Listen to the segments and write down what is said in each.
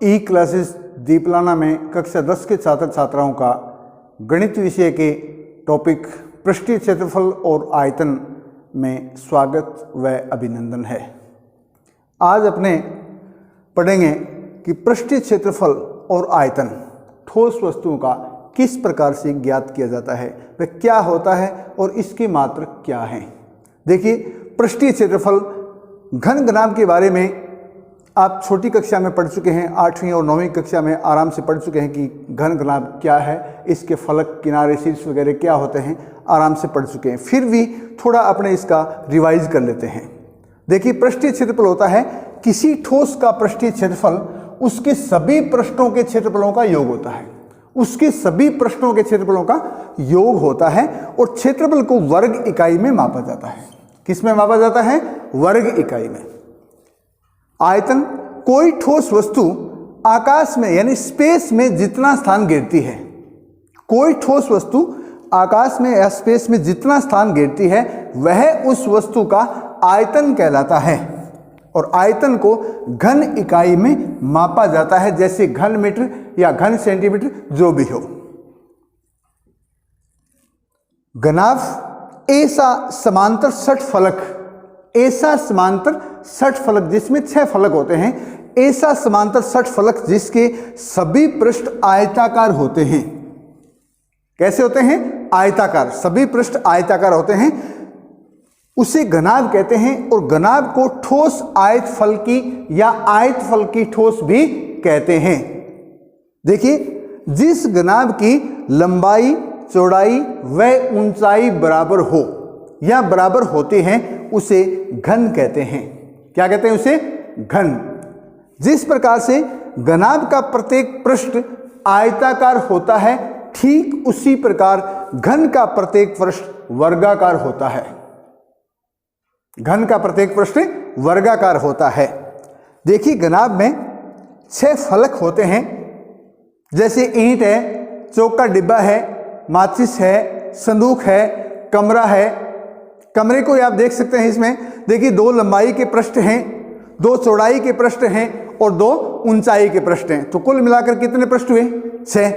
ई classes दीपलाना में कक्षा 10 के छात्र छात्राओं का गणित विषय के टॉपिक पृष्ठीय क्षेत्रफल और आयतन में स्वागत व अभिनंदन है। आज अपने पढ़ेंगे कि पृष्ठीय क्षेत्रफल और आयतन ठोस वस्तुओं का किस प्रकार से ज्ञात किया जाता है, वह क्या होता है और इसके मात्रक क्या हैं। देखिए, पृष्ठीय क्षेत्रफल घन घनाभ के बारे में आप छोटी कक्षा में पढ़ चुके हैं, 8वीं और 9वीं कक्षा में आराम से पढ़ चुके हैं कि घन घनाभ क्या है, इसके फलक, किनारे, शीर्ष वगैरह क्या होते हैं, आराम से पढ़ चुके हैं। फिर भी थोड़ा अपने इसका रिवाइज कर लेते हैं। देखिए, पृष्ठीय क्षेत्रफल होता है किसी ठोस का पृष्ठीय क्षेत्रफल उसके सभी पृष्ठों के क्षेत्रफलों का योग होता है। उसके सभी पृष्ठों के क्षेत्रफलों का योग होता है और क्षेत्रफल को वर्ग इकाई में मापा जाता है। किस में मापा जाता है? वर्ग इकाई में। आयतन कोई ठोस वस्तु आकाश में यानी स्पेस में जितना स्थान घेरती है, कोई ठोस वस्तु आकाश में या स्पेस में जितना स्थान घेरती है वह उस वस्तु का आयतन कहलाता है और आयतन को घन इकाई में मापा जाता है, जैसे घन मीटर या घन सेंटीमीटर जो भी हो। घनाभ ऐसा समांतर षट फलक जिसमें 6 फलक होते हैं, ऐसा समांतर षट फलक जिसके सभी पृष्ठ आयताकार होते हैं। कैसे होते हैं? आयताकार। सभी पृष्ठ आयताकार होते हैं, उसे घनाभ कहते हैं। और घनाभ को ठोस आयत फलकी या आयत फलकी ठोस भी कहते हैं। देखिए, जिस घनाभ की लंबाई, चौड़ाई व ऊंचाई बराबर हो या बराबर होते हैं उसे घन कहते हैं। क्या कहते हैं? उसे घन। जिस प्रकार से घनाभ का प्रत्येक पृष्ठ आयताकार होता है, ठीक उसी प्रकार घन का प्रत्येक पृष्ठ वर्गाकार होता है। घन का प्रत्येक पृष्ठ वर्गाकार होता है। देखिए, घनाभ में 6 फलक होते हैं, जैसे ईंट है, चौक का डिब्बा है, माचिस है, संदूक है, कमरा है। कमरे को आप देख सकते हैं। इसमें देखिए 2 लंबाई के पृष्ठ हैं, 2 चौड़ाई के पृष्ठ हैं और 2 ऊंचाई के पृष्ठ हैं। तो कुल मिलाकर कितने पृष्ठ हुए? 6।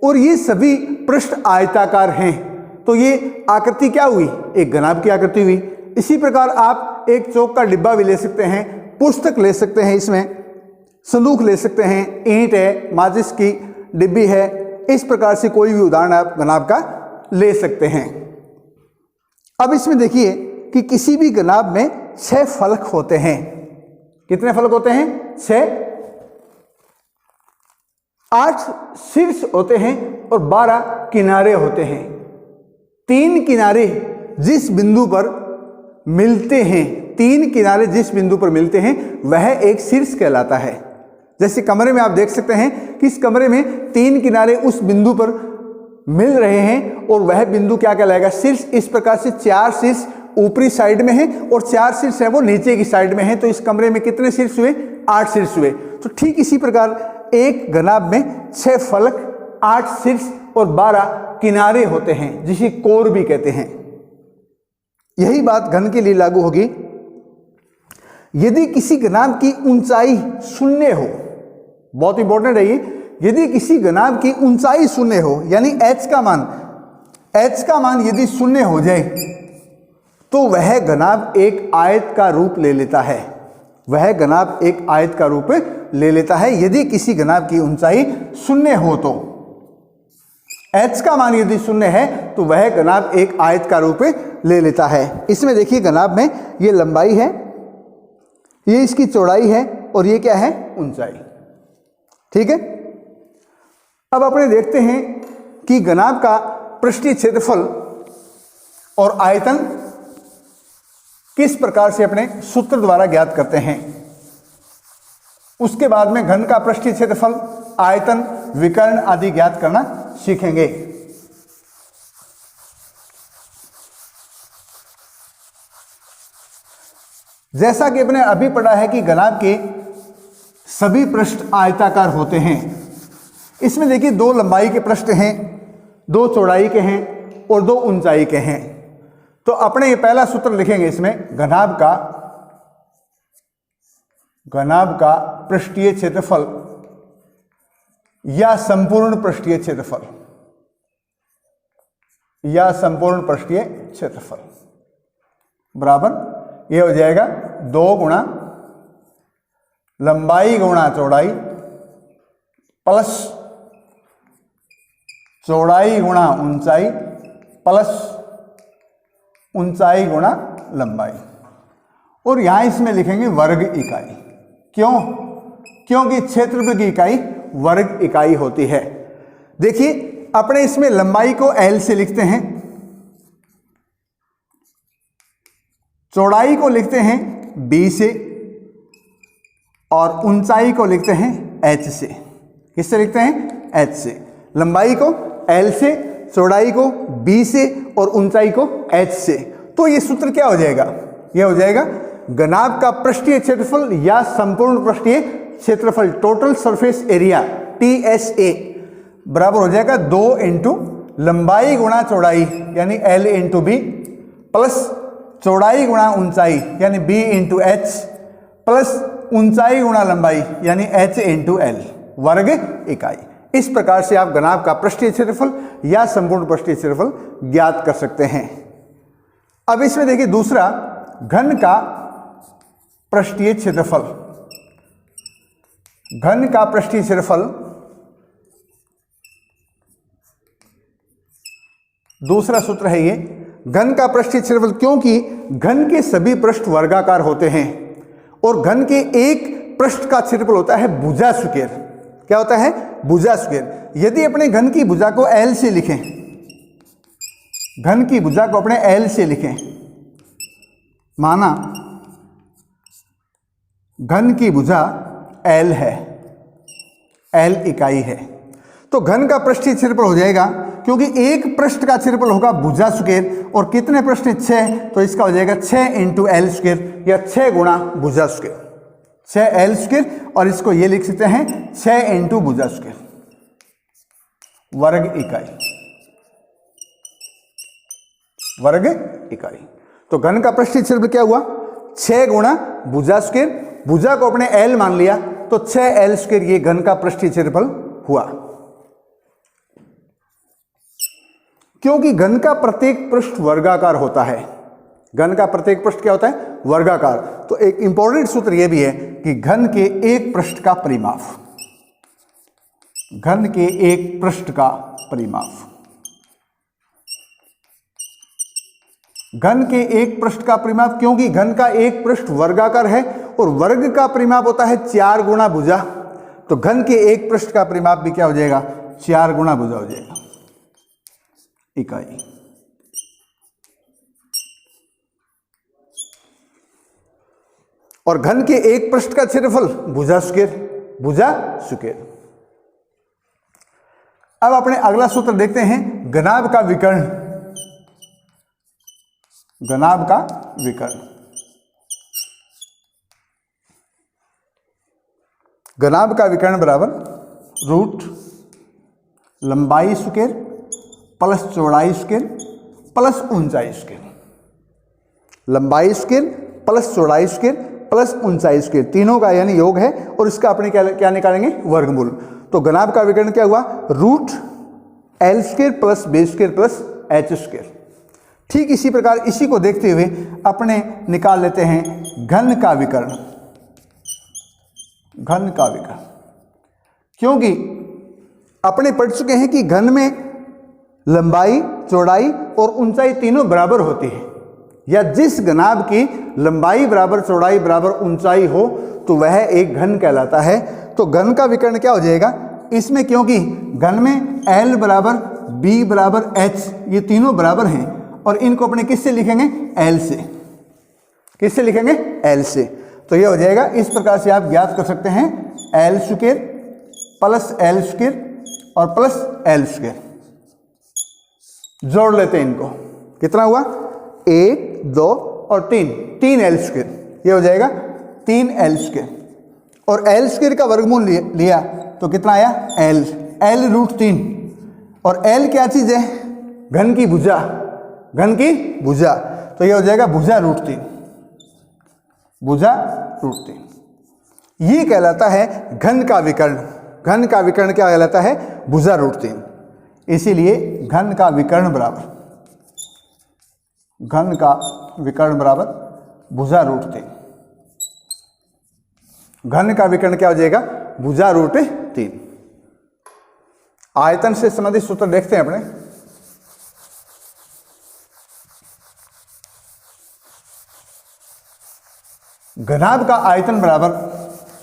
और ये सभी पृष्ठ आयताकार हैं। तो ये आकृति क्या हुई? एक घनाभ की आकृति हुई। इसी प्रकार आप एक चौक का डिब्बा भी ले सकते हैं, पुस्तक ले सकते हैं, इसमें संदूक ले सकते हैं, ईंट है, माचिस की डिब्बी है। इस प्रकार से कोई भी उदाहरण आप घनाभ का ले सकते हैं। अब इसमें देखिए कि किसी भी घनाभ में 6 फलक होते हैं। कितने फलक होते हैं? 6। 8 शीर्ष होते हैं और 12 किनारे होते हैं। 3 किनारे जिस बिंदु पर मिलते हैं, 3 किनारे जिस बिंदु पर मिलते हैं वह एक शीर्ष कहलाता है। जैसे कमरे में आप देख सकते हैं कि इस कमरे में 3 किनारे उस बिंदु पर मिल रहे हैं और वह बिंदु क्या कहलाएगा? शीर्ष। इस प्रकार से 4 शीर्ष ऊपरी साइड में है और 4 शीर्ष है वो नीचे की साइड में है। तो इस कमरे में कितने शीर्ष हुए? 8 शीर्ष हुए। तो ठीक इसी प्रकार एक घनाभ में 6 फलक, 8 शीर्ष और 12 किनारे होते हैं, जिसे कोर भी कहते हैं। यही बात घन के लिए लागू होगी। यदि किसी घनाभ की ऊंचाई 0 हो, बहुत इंपॉर्टेंट है ये, यदि किसी घनाभ की ऊंचाई 0 हो यानी h का मान यदि 0 हो जाए तो वह घनाभ एक आयत का रूप ले लेता है। वह घनाभ एक आयत का रूप ले लेता है यदि किसी घनाभ की ऊंचाई 0 हो। तो h का मान यदि 0 है तो वह घनाभ एक आयत का रूप ले लेता है। इसमें देखिए, घनाभ में ये लंबाई है, ये इसकी चौड़ाई है और ये क्या है? ऊंचाई। ठीक है। अब अपने देखते हैं कि घनाभ का पृष्ठीय क्षेत्रफल और आयतन किस प्रकार से अपने सूत्र द्वारा ज्ञात करते हैं। उसके बाद में घन का पृष्ठीय क्षेत्रफल, आयतन, विकर्ण आदि ज्ञात करना सीखेंगे। जैसा कि अपने अभी पढ़ा है कि घनाभ के सभी पृष्ठ आयताकार होते हैं। इसमें देखिए 2 लंबाई के पृष्ठ हैं, 2 चौड़ाई के हैं और 2 ऊंचाई के हैं। तो अपने ये पहला सूत्र लिखेंगे इसमें, घनाभ का पृष्ठीय क्षेत्रफल या संपूर्ण पृष्ठीय क्षेत्रफल, या संपूर्ण पृष्ठीय क्षेत्रफल बराबर ये हो जाएगा 2 गुणा लंबाई गुणा चौड़ाई प्लस चौड़ाई गुणा ऊंचाई प्लस ऊंचाई गुणा लंबाई। और यहां इसमें लिखेंगे वर्ग इकाई। क्यों? क्योंकि क्षेत्रफल की इकाई वर्ग इकाई होती है। देखिए अपने इसमें लंबाई को L से लिखते हैं, चौड़ाई को लिखते हैं B से और ऊंचाई को लिखते हैं H से। किससे लिखते हैं? H से। लंबाई को L से, चौड़ाई को B से और ऊंचाई को H से। तो ये सूत्र क्या हो जाएगा? यह हो जाएगा घनाभ का पृष्ठीय क्षेत्रफल या संपूर्ण पृष्ठीय क्षेत्रफल, टोटल सरफेस एरिया TSA बराबर हो जाएगा 2 इंटू लंबाई गुणा चौड़ाई यानी L इंटू B प्लस चौड़ाई गुणा ऊंचाई यानी B इंटू H प्लस ऊंचाई गुणा लंबाई यानी H इंटू L वर्ग इकाई। इस प्रकार से आप घनाभ का पृष्ठीय क्षेत्रफल या संपूर्ण पृष्ठीय क्षेत्रफल ज्ञात कर सकते हैं। अब इसमें देखिए दूसरा, घन का पृष्ठीय क्षेत्रफल। घन का पृष्ठीय क्षेत्रफल दूसरा सूत्र है ये, घन का पृष्ठीय क्षेत्रफल, क्योंकि घन के सभी पृष्ठ वर्गाकार होते हैं और घन के एक पृष्ठ का क्षेत्रफल होता है भुजा स्क्वायर। क्या होता है? भुजा स्क्वायर। यदि अपने घन की भुजा को L से लिखें, घन की भुजा को अपने L से लिखें, माना घन की भुजा L है, L इकाई है, तो घन का पृष्ठीय क्षेत्रफल हो जाएगा, क्योंकि एक पृष्ठ का क्षेत्रफल होगा भुजा स्क्वायर और कितने पृष्ठ हैं? 6, तो इसका हो जाएगा 6 इंटू L स्क्वायर या 6 गुणा भुजा स्क्वायर, 6 L स्क्वायर, और इसको ये लिख सकते हैं 6 इंटू भुजा स्क्वायर वर्ग इकाई, वर्ग इकाई। तो घन का पृष्ठीय क्षेत्रफल क्या हुआ? 6 गुणा भुजा स्क्वायर, भुजा को अपने L मान लिया तो 6 L स्क्वायर ये घन का पृष्ठीय क्षेत्रफल हुआ। क्योंकि घन का प्रत्येक पृष्ठ वर्गाकार होता है, घन का प्रत्येक पृष्ठ क्या होता है? वर्गाकार। तो एक इंपॉर्टेंट सूत्र यह भी है कि घन के एक पृष्ठ का परिमाप, घन के एक पृष्ठ का परिमाप, घन के एक पृष्ठ का परिमाप, क्योंकि घन का एक पृष्ठ वर्गाकार है और वर्ग का परिमाप होता है 4 गुणा भुजा, तो घन के एक पृष्ठ का परिमाप भी क्या हो जाएगा? 4 गुणा भुजा हो जाएगा इकाई। और घन के एक पृष्ठ का क्षेत्रफल भुजा स्क्वायर, भुजा स्क्वायर। अब अपने अगला सूत्र देखते हैं, घनाभ का विकर्ण, घनाभ का विकर्ण। घनाभ का विकर्ण बराबर रूट लंबाई स्क्वायर प्लस चौड़ाई स्क्वायर प्लस ऊंचाई स्क्वायर, लंबाई स्क्वायर प्लस चौड़ाई स्क्वायर प्लस ऊंचाई स्क्वायर, तीनों का यानी योग है और इसका अपने क्या निकालेंगे? वर्गमूल। तो घनाभ का विकर्ण क्या हुआ? Root L square plus B square plus H square. ठीक इसी प्रकार इसी को देखते हुए अपने निकाल लेते हैं घन का विकर्ण, घन का विकर्ण, क्योंकि अपने पढ़ चुके हैं कि घन में लंबाई, चौड़ाई और ऊंचाई तीनों बराबर होती है, या जिस घनाभ की लंबाई बराबर, चौड़ाई बराबर, ऊंचाई हो तो वह एक घन कहलाता है। तो घन का विकर्ण क्या हो जाएगा इसमें? क्योंकि घन में L बराबर B बराबर H ये तीनों बराबर हैं और इनको अपने किससे लिखेंगे? L से। किससे लिखेंगे? L से। तो ये हो जाएगा, इस प्रकार से आप ज्ञात कर सकते हैं L square plus L square और प्लस L स्क्वायर। जोड़ लेते हैं इनको, कितना हुआ? 1 2 और 3 L स्क्वायर, ये हो जाएगा 3 L स्क्वायर, और L स्क्वायर का वर्गमूल लिया तो कितना आया? L रूट 3, और L क्या चीज है? घन की भुजा, घन की भुजा, तो ये हो जाएगा भुजा रूट 3, भुजा रूट 3। ये कहलाता है घन का विकर्ण। घन का विकर्ण क्या कहलाता है? भुजा √3। इसीलिए घन का विकर्ण बराबर भुजा √3। घन का विकर्ण क्या हो जाएगा? भुजा √3। आयतन से संबंधित सूत्र देखते हैं अपने। घनाभ का आयतन बराबर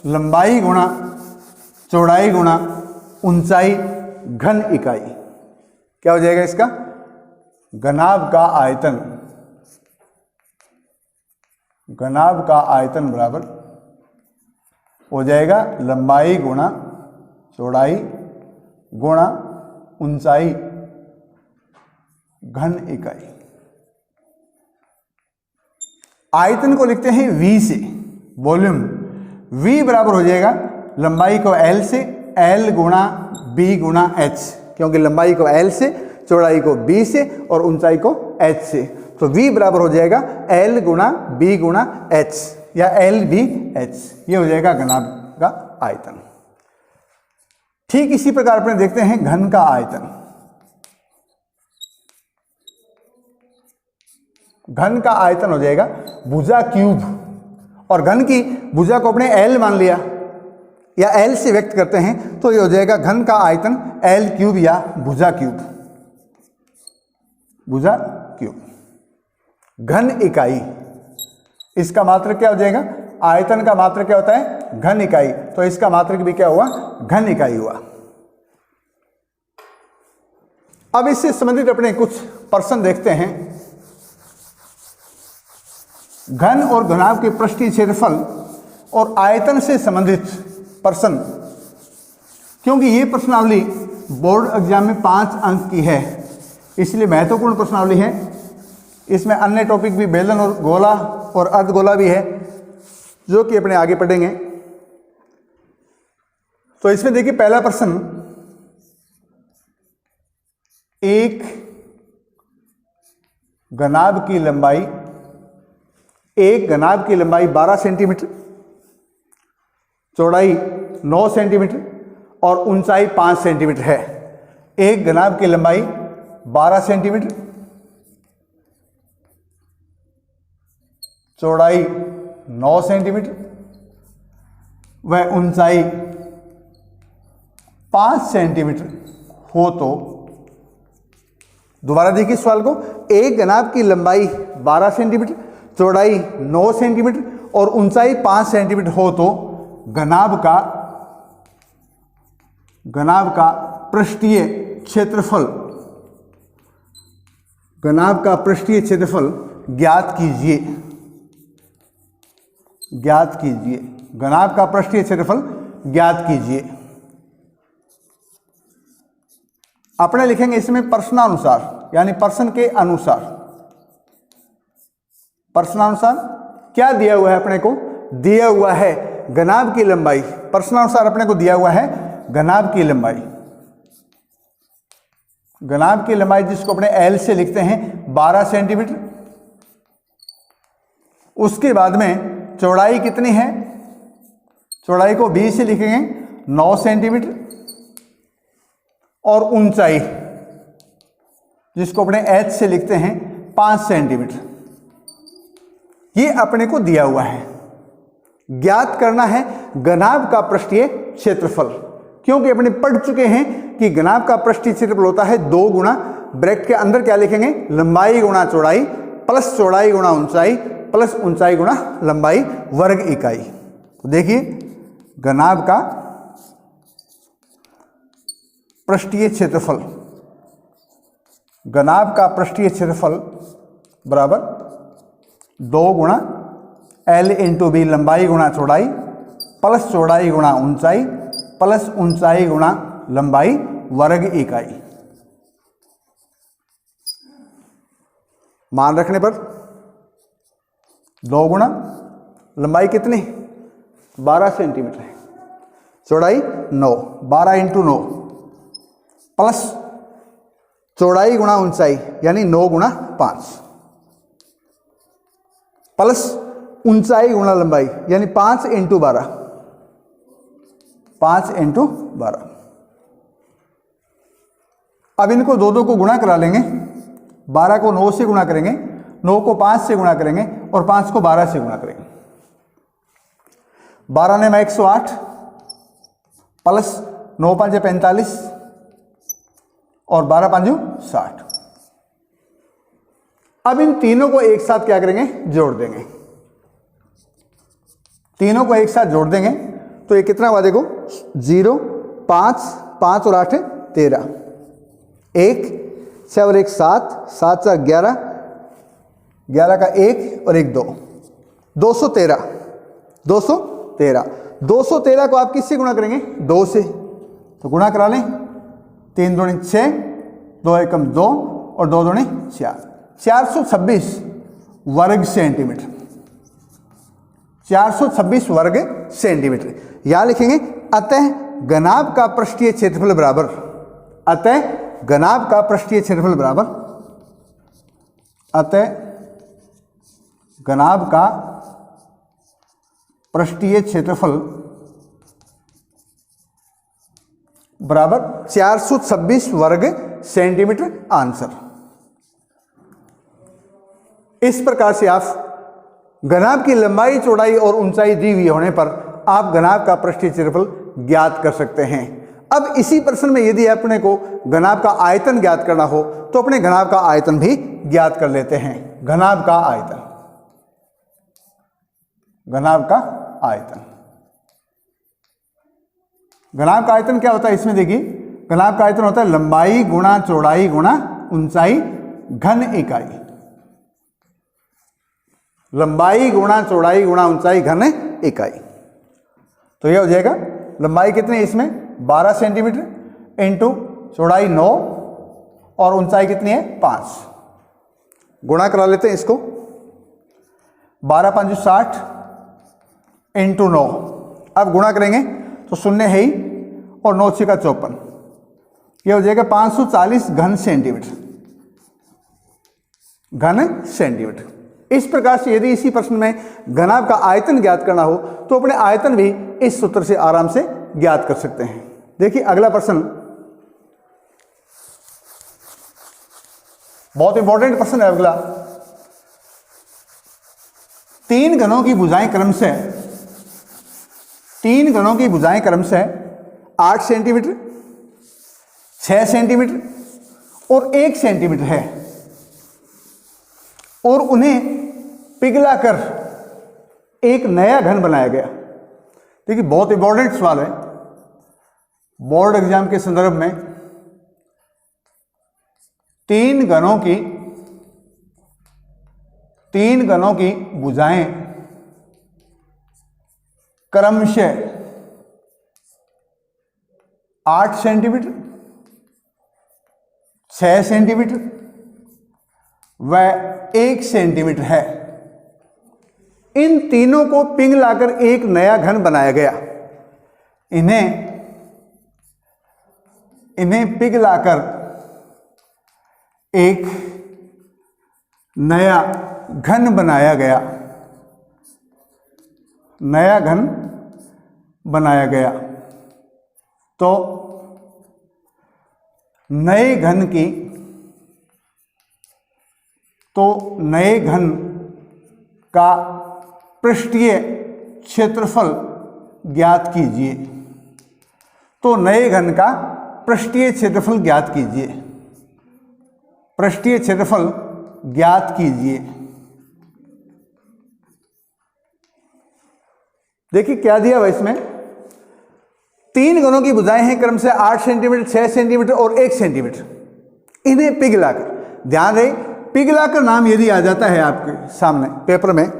लंबाई गुणा चौड़ाई गुणा ऊंचाई घन इकाई। क्या हो जाएगा इसका? घनाभ का आयतन बराबर हो जाएगा लंबाई गुणा चौड़ाई गुणा ऊंचाई घन इकाई। आयतन को लिखते हैं V से, वॉल्यूम। V बराबर हो जाएगा लंबाई को L से, L गुणा B गुणा H, क्योंकि लंबाई को L से, चौड़ाई को B से और ऊंचाई को H से। तो V बराबर हो जाएगा L गुणा B गुणा H या LBH। ये हो जाएगा घनाभ का आयतन। ठीक इसी प्रकार अपने देखते हैं घन का आयतन। घन का आयतन हो जाएगा भुजा क्यूब, और घन की भुजा को अपने L मान लिया या L से व्यक्त करते हैं, तो ये हो जाएगा घन का आयतन L³ या भुजा क्यूब। घन इकाई, इसका मात्रक क्या हो जाएगा? आयतन का मात्रक क्या होता है? घन इकाई। तो इसका मात्रक भी क्या हुआ? घन इकाई हुआ। अब इससे संबंधित अपने कुछ प्रश्न देखते हैं। घन और घनाभ के पृष्ठीय क्षेत्रफल और आयतन से संबंधित प्रश्न, क्योंकि ये प्रश्नावली बोर्ड एग्जाम में 5 अंक की है, इसलिए महत्वपूर्ण प्रश्नावली है। इसमें अन्य टॉपिक भी बेलन और गोला और अर्धगोला भी है, जो कि अपने आगे पढ़ेंगे। तो इसमें देखिए पहला प्रश्न, एक घनाभ की लंबाई 12 सेंटीमीटर, चौड़ाई 9 सेंटीमीटर और ऊंचाई 5 सेंटीमीटर है। एक घनाभ की लंबाई 12 सेंटीमीटर, चौड़ाई 9 सेंटीमीटर व ऊंचाई 5 सेंटीमीटर हो तो, दोबारा देखिए सवाल को, एक घनाभ की लंबाई 12 सेंटीमीटर, चौड़ाई 9 सेंटीमीटर और ऊंचाई 5 सेंटीमीटर हो तो घनाभ का पृष्ठीय क्षेत्रफल ज्ञात कीजिए। घनाभ का पृष्ठीय क्षेत्रफल ज्ञात कीजिए। अपने लिखेंगे इसमें प्रश्नानुसार, यानी प्रश्न के अनुसार। प्रश्नानुसार क्या दिया हुआ है? अपने को दिया हुआ है घनाभ की लंबाई। प्रश्नानुसार अपने को दिया हुआ है घनाभ की लंबाई, जिसको अपने L से लिखते हैं 12 सेंटीमीटर। उसके बाद में चौड़ाई कितनी है? चौड़ाई को B से लिखेंगे 9 सेंटीमीटर और ऊंचाई, जिसको अपने H से लिखते हैं 5 सेंटीमीटर। ये अपने को दिया हुआ है। ज्ञात करना है घनाभ का पृष्ठीय क्षेत्रफल, क्योंकि अपने पढ़ चुके हैं कि घनाभ का पृष्ठीय क्षेत्रफल होता है 2 गुणा, ब्रैकेट के अंदर क्या लिखेंगे? लंबाई गुणा चौड़ाई प्लस चौड़ाई गुणा ऊंचाई प्लस ऊंचाई गुणा लंबाई वर्ग इकाई। तो देखिए घनाभ का पृष्ठीय क्षेत्रफल बराबर 2 गुणा L इंटू B, लंबाई गुणा चौड़ाई प्लस चौड़ाई गुणा ऊंचाई प्लस ऊंचाई गुणा लंबाई वर्ग इकाई। मान रखने पर 2 गुणा लंबाई कितनी? 12 सेंटीमीटर है, चौड़ाई 9, 12 इंटू 9 प्लस चौड़ाई गुणा ऊंचाई यानी 9 गुणा 5 प्लस ऊंचाई गुणा लंबाई यानी 5 इंटू 12 5 इंटू 12। अब इनको 2 को गुणा करा लेंगे, 12 को 9 से गुणा करेंगे, 9 को 5 से गुणा करेंगे और 5 को 12 से गुणा करेंगे। 12 ने 108 प्लस 9 5 45 और 12 5 60। अब इन तीनों को एक साथ क्या करेंगे, जोड़ देंगे। तीनों को एक साथ जोड़ देंगे तो ये कितना हुआ देखो, 0 5 5 और 8 13, 1 6 और 1 7, 7 4 11, 11 का 1 और 1 2, 213। 213 को आप किससे गुणा करेंगे, 2 से, तो गुणा करा लें। 3 दूनी 6, 2 एकम 2 और 2 दूनी 4, 426 वर्ग सेंटीमीटर। 426 वर्ग सेंटीमीटर। यहां लिखेंगे अतः घनाभ का पृष्ठीय क्षेत्रफल बराबर, अतः घनाभ का पृष्ठीय क्षेत्रफल बराबर, अतः घनाभ का पृष्ठीय क्षेत्रफल बराबर 426 वर्ग सेंटीमीटर आंसर। इस प्रकार से आप घनाभ की लंबाई, चौड़ाई और ऊंचाई दी हुई होने पर आप घनाभ का पृष्ठीय क्षेत्रफल ज्ञात कर सकते हैं। अब इसी प्रश्न में यदि अपने को घनाभ का आयतन ज्ञात करना हो तो अपने घनाभ का आयतन भी ज्ञात कर लेते हैं। घनाभ का आयतन, घनाभ का आयतन, घनाभ का आयतन क्या होता है इसमें देखिए, घनाभ का आयतन होता है लंबाई गुणा चौड़ाई गुणा ऊंचाई घन इकाई। लंबाई गुणा चौड़ाई गुणा ऊंचाई घन इकाई। तो यह हो जाएगा लंबाई कितनी है इसमें 12 सेंटीमीटर इंटू चौड़ाई 9 और ऊंचाई कितनी है 5। गुणा करा लेते हैं इसको, 12 5 60 इंटू 9। अब गुणा करेंगे तो शून्य है ही और 9 6 का 54, यह हो जाएगा 540 घन सेंटीमीटर, घन सेंटीमीटर। इस प्रकार से यदि इसी प्रश्न में घनाभ का आयतन ज्ञात करना हो तो अपने आयतन भी इस सूत्र से आराम से ज्ञात कर सकते हैं। देखिए अगला प्रश्न बहुत इंपॉर्टेंट प्रश्न है अगला। 3 घनों की भुजाएं क्रमशः 3 घनों की भुजाएं क्रमशः 8 सेंटीमीटर, 6 सेंटीमीटर और 1 सेंटीमीटर है और उन्हें पिघलाकर एक नया घन बनाया गया। देखिए बहुत इंपॉर्टेंट सवाल है बोर्ड एग्जाम के संदर्भ में। 3 घनों की भुजाएं क्रमशः 8 सेंटीमीटर, 6 सेंटीमीटर व 1 सेंटीमीटर है। इन तीनों को पिघलाकर एक नया घन बनाया गया। इन्हें पिघलाकर एक नया घन बनाया गया, नया घन बनाया गया। तो नए घन का पृष्ठीय क्षेत्रफल ज्ञात कीजिए। तो नए घन का पृष्ठीय क्षेत्रफल ज्ञात कीजिए, पृष्ठीय क्षेत्रफल ज्ञात कीजिए। देखिए क्या दिया हुआ इसमें, 3 घनों की भुजाएं हैं क्रमशः 8 सेंटीमीटर, 6 सेंटीमीटर और 1 सेंटीमीटर। इन्हें पिघलाकर, ध्यान रहे पिघलाकर नाम यदि आ जाता है आपके सामने पेपर में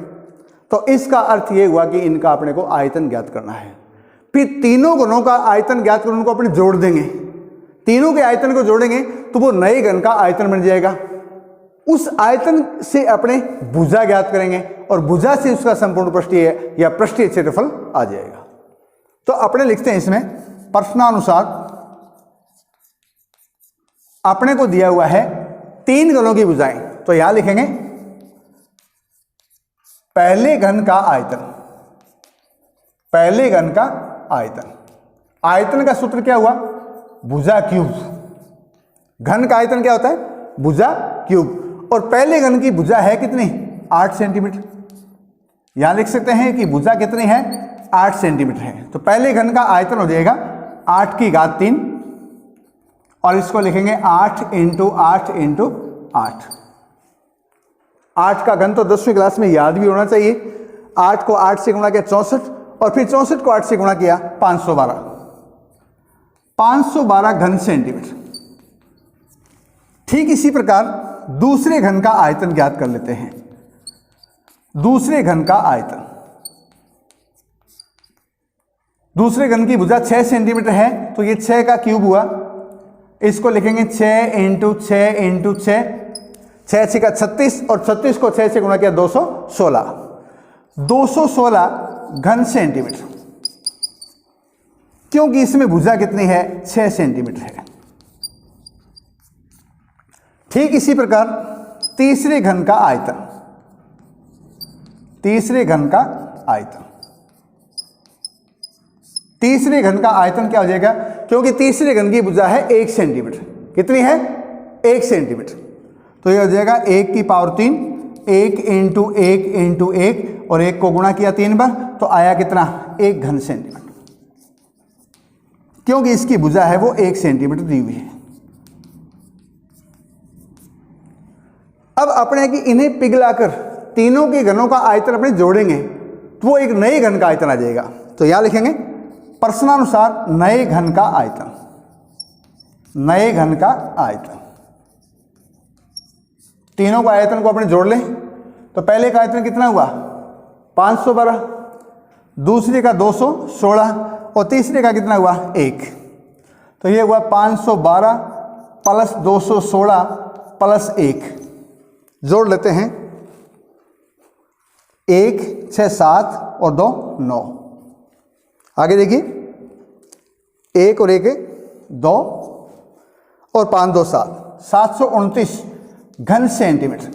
तो इसका अर्थ यह हुआ कि इनका अपने को आयतन ज्ञात करना है। फिर तीनों घनों का आयतन ज्ञात कर उनको अपने जोड़ देंगे, तीनों के आयतन को जोड़ेंगे तो वो नए घन का आयतन बन जाएगा। उस आयतन से अपने भुजा ज्ञात करेंगे और भुजा से उसका संपूर्ण पृष्ठीय या पृष्ठीय क्षेत्रफल आ जाएगा। तो अपने लिखते हैं इसमें प्रश्नानुसार अपने को दिया हुआ है 3 घनों की भुजाएं, तो यहां लिखेंगे पहले घन का आयतन, पहले घन का आयतन। आयतन का सूत्र क्या हुआ, भुजा क्यूब। घन का आयतन क्या होता है, भुजा क्यूब। और पहले घन की भुजा है कितनी, 8 सेंटीमीटर। यहां लिख सकते हैं कि भुजा कितनी है, 8 सेंटीमीटर है। तो पहले घन का आयतन हो जाएगा 8 की घात 3, और इसको लिखेंगे 8 इंटू 8 इंटू 8। 8 का घन तो 10वीं क्लास में याद भी होना चाहिए। 8 को 8 से गुणा किया 64, और फिर 64 को 8 से गुणा किया 512। 512 घन सेंटीमीटर। ठीक इसी प्रकार दूसरे घन का आयतन ज्ञात कर लेते हैं। दूसरे घन का आयतन, दूसरे घन की भुजा 6 सेंटीमीटर है, तो ये 6 का क्यूब हुआ। इसको लिखेंगे 6 इंटू 6 इंटू 6, 6 6 का 36, और 36 को 6 से गुणा किया 216। 216 घन सेंटीमीटर, क्योंकि इसमें भुजा कितनी है, 6 सेंटीमीटर है। ठीक इसी प्रकार तीसरे घन का आयतन, तीसरे घन का आयतन, तीसरे घन का आयतन क्या हो जाएगा, क्योंकि तीसरे घन की भुजा है 1 सेंटीमीटर। कितनी है, 1 सेंटीमीटर। तो ये हो जाएगा 1 की पावर 3, 1 इंटू 1 इंटू 1, और 1 को गुणा किया 3 बार, तो आया कितना, 1 घन सेंटीमीटर। क्योंकि इसकी भुजा है वो 1 सेंटीमीटर दी हुई है। अब अपने की इन्हें पिघलाकर तीनों के घनों का आयतन अपने जोड़ेंगे, तो वो एक नए घन का आयतन आ जाएगा। तो यहां लिखेंगे प्रश्नानुसार नए घन का आयतन, नए घन का आयतन। तीनों का आयतन को अपने जोड़ लें, तो पहले का आयतन कितना हुआ, 512, दूसरे का 216, और तीसरे का कितना हुआ, 1। तो ये हुआ 512 प्लस 216 प्लस 1। जोड़ लेते हैं, 1 6 7 और 2 9। आगे देखिए, 1 और 1 2, और 5 2 7, 729 घन सेंटीमीटर।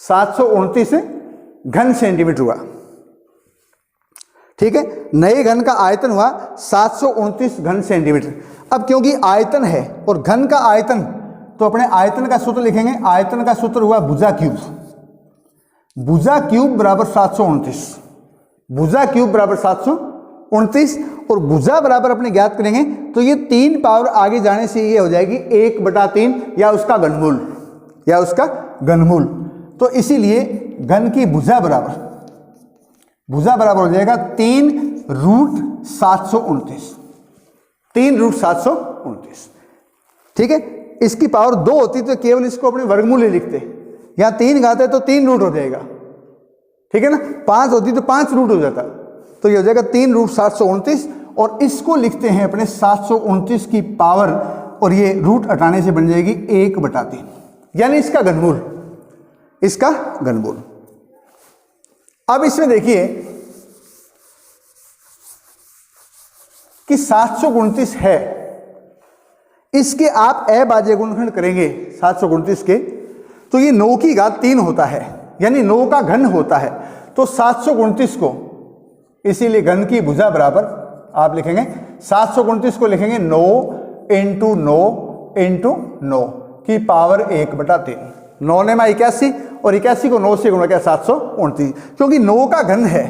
729 घन सेंटीमीटर हुआ। ठीक है, नए घन का आयतन हुआ 729 घन सेंटीमीटर। अब क्योंकि आयतन है और घन का आयतन, तो अपने आयतन का सूत्र लिखेंगे। आयतन का सूत्र हुआ भुजा क्यूब। भुजा क्यूब बराबर 729, भुजा क्यूब बराबर 729, और भुजा बराबर अपने ज्ञात करेंगे, तो ये 3 पावर आगे जाने से ये हो जाएगी 1/3, या उसका घनमूल, या उसका घनमूल। तो इसीलिए घन की भुजा बराबर, भुजा बराबर हो जाएगा 3√729, 3√729। ठीक है, इसकी पावर 2 होती तो केवल इसको अपने वर्गमूल ही लिखते, यहां 3 घात है तो 3 रूट हो जाएगा। ठीक है ना, 5 होती तो 5 रूट हो जाता। तो ये हो जाएगा 3√729, और इसको लिखते हैं अपने 729 की पावर, और ये रूट हटाने से बन जाएगी 1/3, यानी इसका घनमूल, इसका घनमूल। अब इसमें देखिए कि 729 है, इसके आप अभाज्य गुणनखंड करेंगे 729 के, तो ये 9 की घात 3 होता है, यानी 9 का घन होता है। तो 729 को इसीलिए घन की भुजा बराबर आप लिखेंगे, 729 को लिखेंगे 9 इंटू 9 इंटू 9 की पावर 1/3। 9 ने 81, और 81 को 9 से गुणा किया 729, क्योंकि 9 का घन है।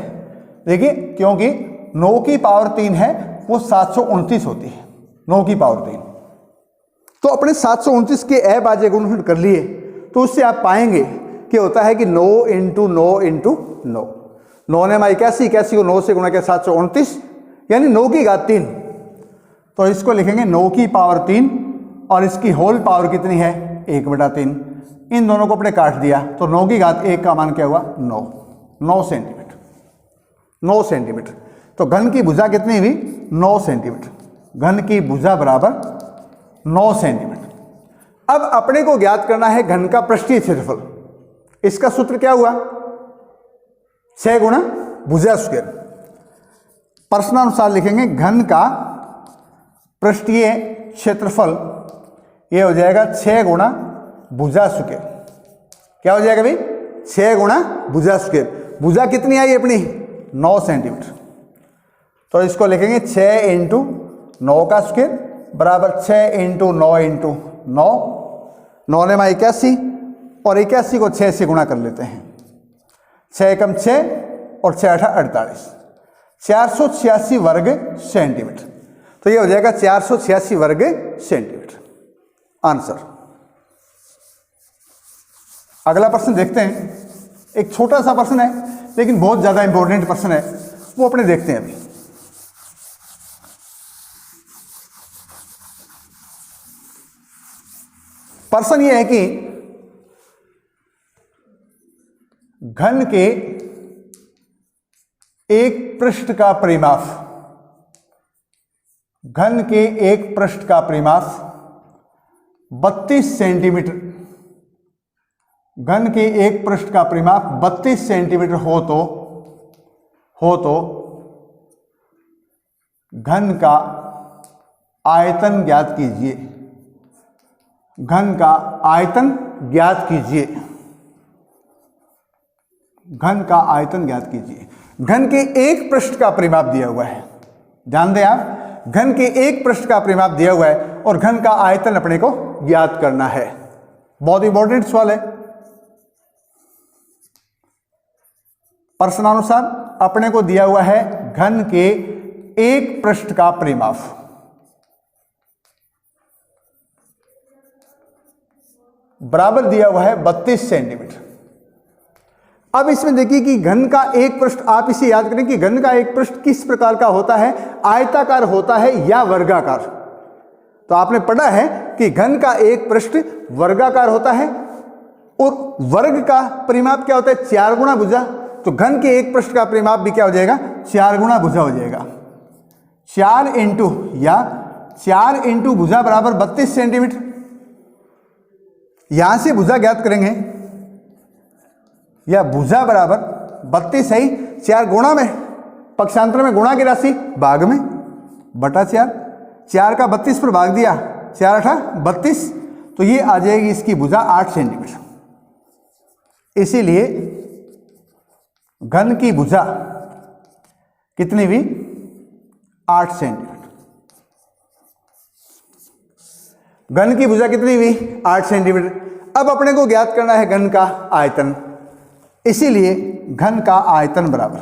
देखिए, क्योंकि 9 की पावर 3 है, वो 729 होती है, 9 की पावर 3। तो अपने 729 के अभाज्य गुणनखंड कर लिए, तो उससे आप पाएंगे कि होता है कि 9 इंटू 9 इंटू 9। 9 ने 81, 81 को 9 से गुणा किया 729, यानी 9 की घात 3। तो इसको लिखेंगे 9 की पावर 3, और इसकी होल पावर कितनी है, 1/3। इन दोनों को अपने काट दिया, तो 9 की घात 1 का मान क्या हुआ, 9 सेंटीमीटर, 9 सेंटीमीटर। तो घन की भुजा कितनी हुई, 9 सेंटीमीटर। घन की भुजा बराबर 9 सेंटीमीटर। अब अपने को ज्ञात करना है घन का पृष्ठीय क्षेत्रफल। इसका सूत्र क्या हुआ, 6 गुणा भुजा स्क्वायर। प्रश्नानुसार लिखेंगे घन का पृष्ठीय क्षेत्रफल, ये हो जाएगा 6 गुणा भुजा स्क्वायर। क्या हो जाएगा भाई, 6 गुणा भुजा स्क्वायर। भुजा कितनी आई अपनी, 9 सेंटीमीटर। तो इसको लिखेंगे 6 इंटू 9 का स्क्वायर बराबर 6 इंटू 9 इंटू 9, 9 ने 81 और 81 को 6 से गुणा कर लेते हैं। 6 एकम 6 और 6 8 48, 486 वर्ग सेंटीमीटर। तो ये हो जाएगा 486 वर्ग सेंटीमीटर आंसर। अगला प्रश्न देखते हैं। एक छोटा सा प्रश्न है लेकिन बहुत ज्यादा इंपॉर्टेंट प्रश्न है, वो अपने देखते हैं अभी। प्रश्न ये है कि घन के एक पृष्ठ का परिमाप, घन के एक पृष्ठ का परिमाप 32 सेंटीमीटर, घन के एक पृष्ठ का परिमाप 32 सेंटीमीटर हो तो घन का आयतन ज्ञात कीजिए। घन का आयतन ज्ञात कीजिए। घन का आयतन ज्ञात कीजिए। घन के एक पृष्ठ का परिमाप दिया हुआ है, ध्यान दें आप, घन के एक पृष्ठ का परिमाप दिया हुआ है और घन का आयतन अपने को ज्ञात करना है। बहुत इंपॉर्टेंट सवाल है। प्रश्नानुसार अपने को दिया हुआ है घन के एक पृष्ठ का परिमाप, बराबर दिया हुआ है 32 सेंटीमीटर। अब इसमें देखिए कि घन का एक पृष्ठ, आप इसे याद करें कि घन का एक पृष्ठ किस प्रकार का होता है, आयताकार होता है या वर्गाकार। तो आपने पढ़ा है कि घन का एक पृष्ठ वर्गाकार होता है और वर्ग का परिमाप क्या होता है, 4 गुना भुजा। तो घन के एक पृष्ठ का परिमाप भी क्या हो जाएगा, 4 गुना भुजा हो जाएगा। 4 इंटू भुजा बराबर 32 सेंटीमीटर। यहां से भुजा ज्ञात करेंगे, या भुजा बराबर 32 है, 4 गुणा में, पक्षांतर में गुणा की राशि भाग में बटा 4, 4 का 32 पर भाग दिया, 4 8 32, तो ये आ जाएगी इसकी भुजा 8 सेंटीमीटर। इसीलिए घन की भुजा कितनी हुई, 8 सेंटीमीटर। घन की भुजा कितनी हुई, 8 सेंटीमीटर। अब अपने को ज्ञात करना है घन का आयतन, इसीलिए घन का आयतन बराबर,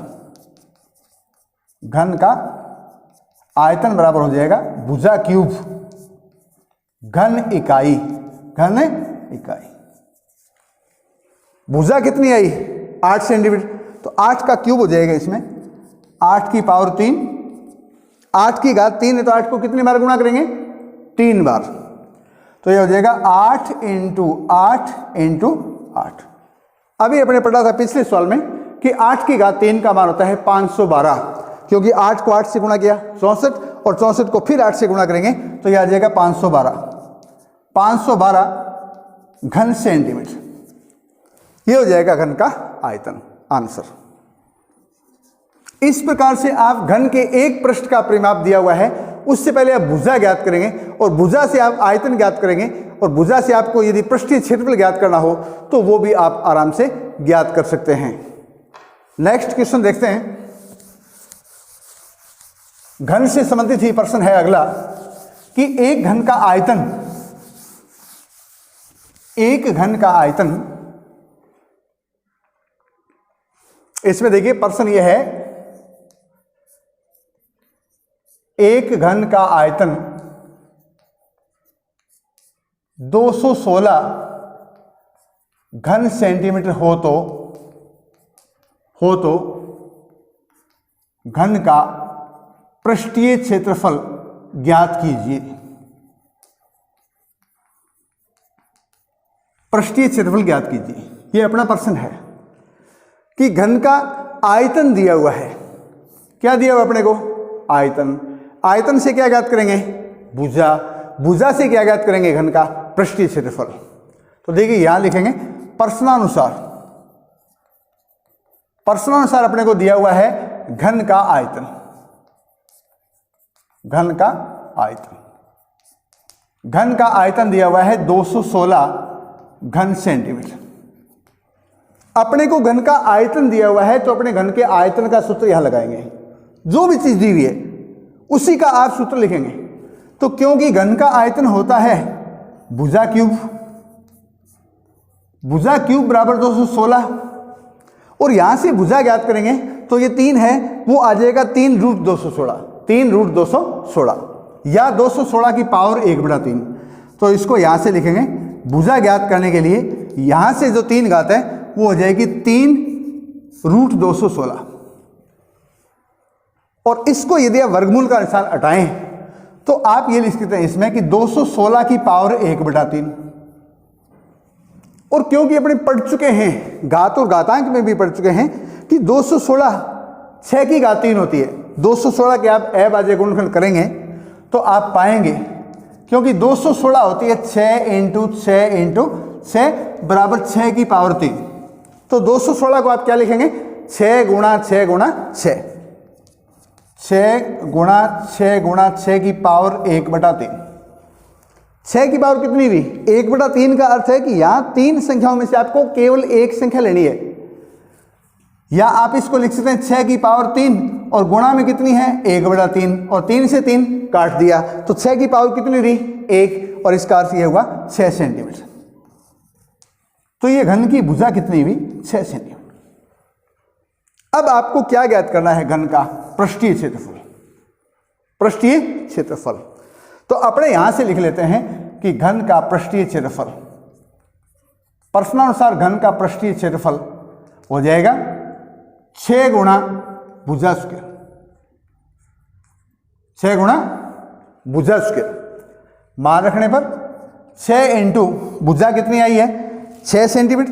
घन का आयतन बराबर हो जाएगा भुजा क्यूब घन इकाई, घन इकाई। भुजा कितनी आई, 8 सेंटीमीटर, तो 8 का क्यूब हो जाएगा इसमें, 8 की पावर 3, 8 की घात 3 है, तो 8 को कितनी बार गुणा करेंगे, 3 बार। तो ये हो जाएगा 8 इंटू 8 इंटू 8। अभी अपने पढ़ा था पिछले सवाल में कि 8 की घात 3 का मान होता है 512, क्योंकि 8 को 8 से गुणा किया 64 और 64 को फिर 8 से गुणा करेंगे तो यह आ जाएगा 512। 512 घन सेंटीमीटर, ये हो जाएगा घन का आयतन आंसर। इस प्रकार से आप घन के एक पृष्ठ का परिमाप दिया हुआ है, उससे पहले आप भुजा ज्ञात करेंगे और भुजा से आप आयतन ज्ञात करेंगे और भुजा से आपको यदि पृष्ठीय क्षेत्रफल ज्ञात करना हो तो वो भी आप आराम से ज्ञात कर सकते हैं। नेक्स्ट क्वेश्चन देखते हैं। घन से संबंधित ही प्रश्न है अगला कि एक घन का आयतन, एक घन का आयतन, इसमें देखिए प्रश्न यह है, एक घन का आयतन 216 घन सेंटीमीटर हो तो घन का पृष्ठीय क्षेत्रफल ज्ञात कीजिए। पृष्ठीय क्षेत्रफल ज्ञात कीजिए, यह अपना प्रश्न है कि घन का आयतन दिया हुआ है। क्या दिया हुआ अपने को, आयतन। आयतन से क्या ज्ञात करेंगे, भुजा। भुजा से क्या ज्ञात करेंगे, घन का पृष्ठीय क्षेत्रफल। तो देखिए यहां लिखेंगे प्रश्नानुसार, प्रश्नानुसार अपने को दिया हुआ है घन का आयतन, घन का आयतन। घन का आयतन दिया हुआ है 216 घन सेंटीमीटर। अपने को घन का आयतन दिया हुआ है तो अपने घन के आयतन का सूत्र यहां लगाएंगे। जो भी चीज दी हुई है उसी का आप सूत्र लिखेंगे। तो क्योंकि घन का आयतन होता है भुजा क्यूब, भुजा क्यूब बराबर 216, और यहां से भुजा ज्ञात करेंगे तो ये 3 है, वो आ जाएगा 3√216, 3√216 या 216 की पावर 1/3। तो इसको यहां से लिखेंगे, भुजा ज्ञात करने के लिए यहां से जो 3 घात है वो हो जाएगी 3√216, और इसको यदि आप वर्गमूल का निशान हटाएं तो आप ये लिख सकते हैं इसमें कि 216 की पावर 1/3। और क्योंकि अपने पढ़ चुके हैं, घात और घातांक में भी पढ़ चुके हैं कि 216 6 की घात 3 होती है। 216 के आप अभाज्य गुणनखंड करेंगे तो आप पाएंगे, क्योंकि 216 होती है 6 बराबर 6 की पावर 3। तो 216 को आप क्या लिखेंगे, 6 गुणा 6 गुणा 6, 6 गुणा 6 गुणा 6 की पावर 1/3। 6 की पावर कितनी हुई, 1/3 का अर्थ है कि यहां 3 संख्याओं में से आपको केवल एक संख्या लेनी है, या आप इसको लिख सकते हैं 6 की पावर 3 और गुणा में कितनी है 1/3, और 3 से 3 काट दिया तो 6 की पावर कितनी रही 1, और इसका अर्थ यह हुआ 6 सेंटीमीटर। तो ये घन की भुजा कितनी हुई 6 सेंटीमीटर। अब आपको क्या ज्ञात करना है, घन का पृष्ठीय क्षेत्रफल, पृष्ठीय क्षेत्रफल। तो अपने यहां से लिख लेते हैं कि घन का पृष्ठीय क्षेत्रफल, प्रश्नानुसार घन का पृष्ठीय क्षेत्रफल हो जाएगा 6 गुणा भुजा स्क्वायर, 6 गुणा भुजा स्क्वायर। मान रखने पर 6 इंटू भुजा कितनी आई है 6 सेंटीमीटर,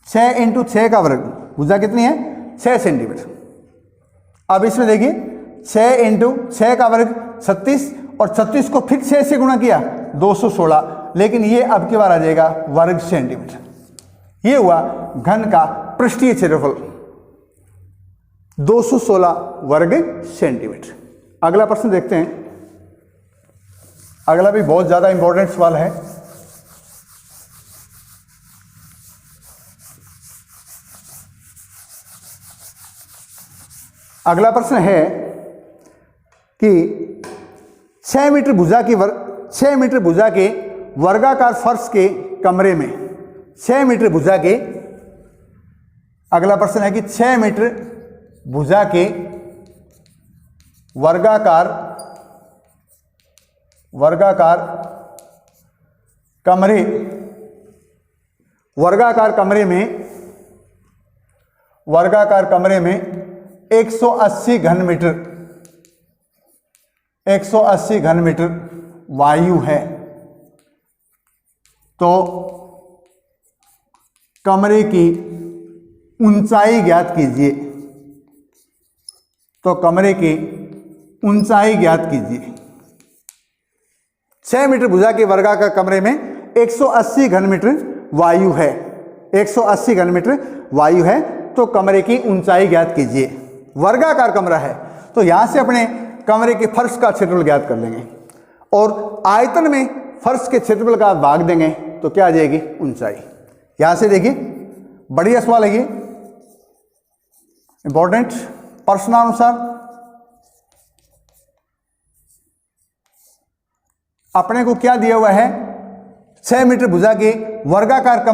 6 इंटू 6 का वर्ग, भुजा कितनी है 6 सेंटीमीटर। अब इसमें देखिए 6 इंटू 6 का वर्ग 36, और 36 को फिर 6 से गुणा किया 216, लेकिन ये अब की बार आ जाएगा वर्ग सेंटीमीटर। ये हुआ घन का पृष्ठीय क्षेत्रफल 216 वर्ग सेंटीमीटर। अगला प्रश्न देखते हैं, अगला भी बहुत ज्यादा इंपॉर्टेंट सवाल है। अगला प्रश्न है कि 6 मीटर भुजा के वर्गाकार फर्श के कमरे में, 6 मीटर भुजा के, अगला प्रश्न है कि 6 मीटर भुजा के वर्गाकार कमरे में 180 घन मीटर वायु है, तो कमरे की ऊंचाई ज्ञात कीजिए। तो कमरे की ऊंचाई ज्ञात कीजिए। 6 मीटर भुजा के वर्गाकार कमरे में 180 घन मीटर वायु है, 180 घन मीटर वायु है, तो कमरे की ऊंचाई ज्ञात कीजिए। वर्गाकार कमरा है तो यहां से अपने कमरे के फर्श का क्षेत्रफल ज्ञात कर लेंगे, और आयतन में फर्श के क्षेत्रफल का भाग देंगे तो क्या आ जाएगी ऊंचाई। यहां से देखिए बढ़िया सवाल है ये, इंपॉर्टेंट। प्रश्नानुसार अपने को क्या दिया हुआ है, 6 मीटर भुजा के वर्गाकार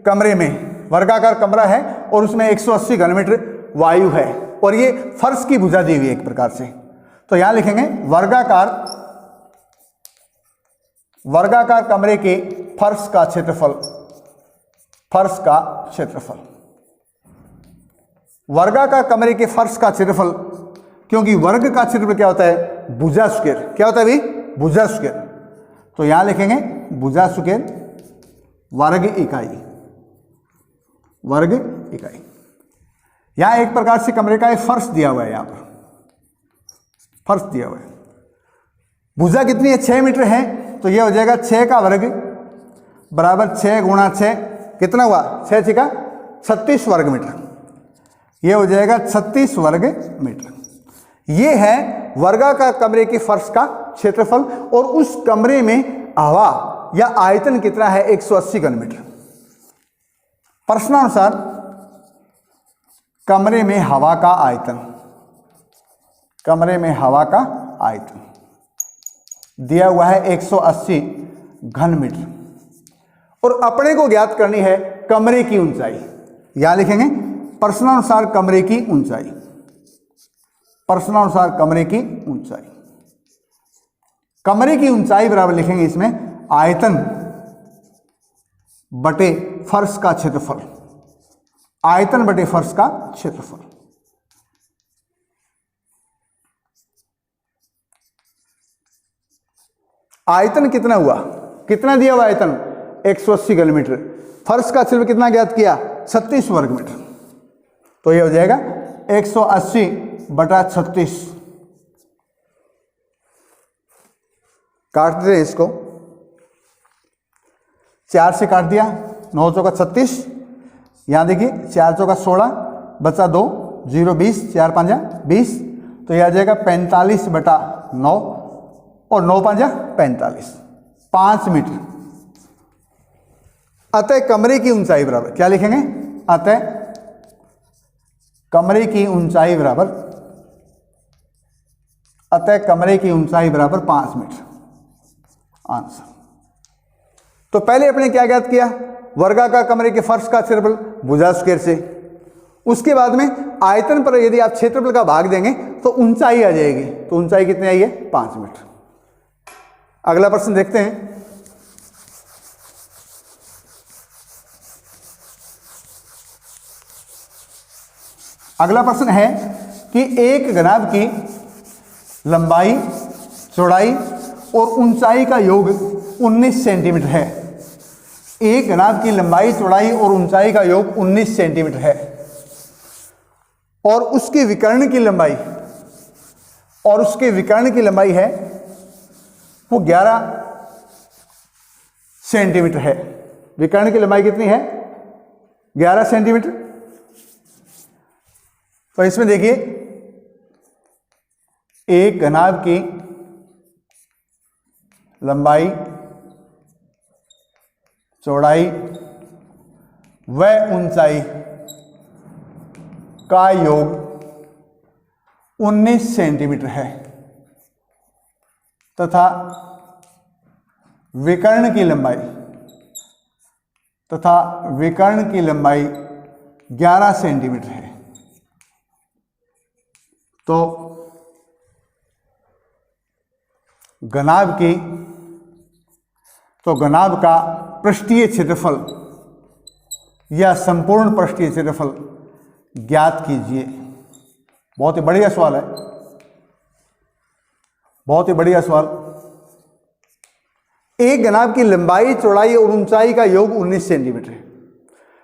कमरे में वर्गाकार कमरा है और उसमें 180 घन मीटर वायु है, और ये फर्श की भुजा दी हुई है एक प्रकार से। तो यहां लिखेंगे वर्गाकार कमरे के फर्श का क्षेत्रफल, वर्गाकार कमरे के फर्श का क्षेत्रफल, क्योंकि वर्ग का क्षेत्रफल क्या होता है भुजा स्क्वायर, क्या होता है भाई भुजा स्क्वायर। तो यहां लिखेंगे भुजा स्क्वायर वर्ग इकाई। यहां एक प्रकार से कमरे का एक फर्श दिया हुआ है, यहां पर फर्श दिया हुआ है। भुजा कितनी है 6 मीटर है, तो यह हो जाएगा 6 का वर्ग बराबर 6 गुणा 6, कितना हुआ 6 6 का 36 वर्ग मीटर, यह हो जाएगा 36 वर्ग मीटर। यह है वर्गाकार कमरे के फर्श का क्षेत्रफल, और उस कमरे में हवा या आयतन कितना है 180 घन मीटर। प्रश्नानुसार कमरे में हवा का आयतन, कमरे में हवा का आयतन दिया हुआ है 180 घन मीटर, और अपने को ज्ञात करनी है कमरे की ऊंचाई। यहां लिखेंगे प्रश्नानुसार कमरे की ऊंचाई, प्रश्नानुसार कमरे की ऊंचाई। कमरे की ऊंचाई बराबर लिखेंगे इसमें आयतन बटे फर्श का क्षेत्रफल, आयतन बटे फर्श का क्षेत्रफल। आयतन कितना हुआ, कितना दिया हुआ आयतन 180 घन मीटर, फर्श का क्षेत्रफल कितना ज्ञात किया 36 वर्ग मीटर, तो यह हो जाएगा 180 बटा 36। काट दे इसको, 4 से काट दिया, 9 चौका 36, यहां देखिए 4 चौका 16 बचा 2, 0 20, 4 5 20, तो यह आ जाएगा 45 बटा 9 और 9 5 45, 5 मीटर। अतः कमरे की ऊंचाई बराबर क्या लिखेंगे, अतः कमरे की ऊंचाई बराबर, अतः कमरे की ऊंचाई बराबर 5 मीटर, आंसर। तो पहले अपने क्या ज्ञात किया, वर्गाकार कमरे के फर्श का क्षेत्रफल भुजा स्क्वायर से, उसके बाद में आयतन पर यदि आप क्षेत्रफल का भाग देंगे तो ऊंचाई आ जाएगी, तो ऊंचाई कितनी आई है 5 मीटर। अगला प्रश्न देखते हैं। अगला प्रश्न है कि एक घनाभ की लंबाई, चौड़ाई और ऊंचाई का योग 19 सेंटीमीटर है। एक घनाभ की लंबाई, चौड़ाई और ऊंचाई का योग 19 सेंटीमीटर है, और उसके विकर्ण की लंबाई, और उसके विकर्ण की लंबाई है वो 11 सेंटीमीटर है। विकर्ण की लंबाई कितनी है 11 सेंटीमीटर। तो इसमें देखिए एक घनाभ की लंबाई, चौड़ाई व ऊंचाई का योग 19 सेंटीमीटर है तथा विकर्ण की लंबाई, तथा विकर्ण की लंबाई 11 सेंटीमीटर है। तो घनाभ की, तो घनाभ का पृष्ठीय क्षेत्रफल या संपूर्ण पृष्ठीय क्षेत्रफल ज्ञात कीजिए। बहुत ही बढ़िया सवाल है, बहुत ही बढ़िया सवाल। एक घनाभ की लंबाई, चौड़ाई और ऊंचाई का योग 19 सेंटीमीटर है।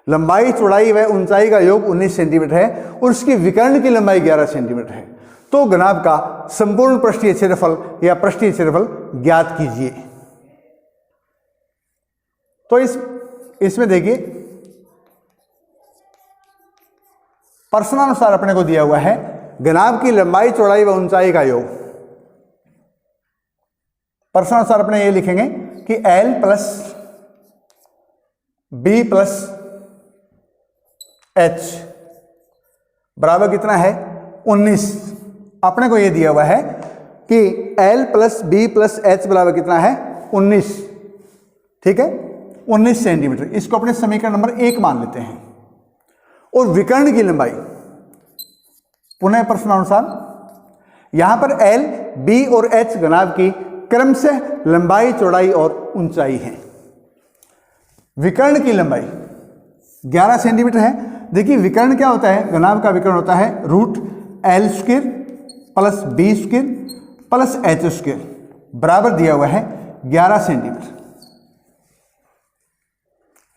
लंबाई, चौड़ाई व ऊंचाई का योग 19 सेंटीमीटर है और उसकी विकर्ण की लंबाई 11 सेंटीमीटर है। तो घनाभ का संपूर्ण पृष्ठीय क्षेत्रफल या पृष्ठीय क्षेत्रफल ज्ञात कीजिए। तो इसमें देखिए प्रश्नानुसार अपने को दिया हुआ है घनाभ की लंबाई, चौड़ाई व ऊंचाई का योग। प्रश्नानुसार अपने ये लिखेंगे कि L plus B plus H बराबर कितना है 19। अपने को ये दिया हुआ है कि L plus B plus H बराबर कितना है 19, ठीक है, 19 सेंटीमीटर। इसको अपने समीकरण नंबर 1 मान लेते हैं। और विकर्ण की लंबाई, पुनः प्रश्नानुसार यहां पर L, B और H घनाभ की क्रमशः लंबाई, चौड़ाई और ऊंचाई है। विकर्ण की लंबाई 11 सेंटीमीटर है। देखिए विकर्ण क्या होता है, घनाभ का विकर्ण होता है root L square plus B square plus H square बराबर दिया हुआ है 11 सेंटीमीटर।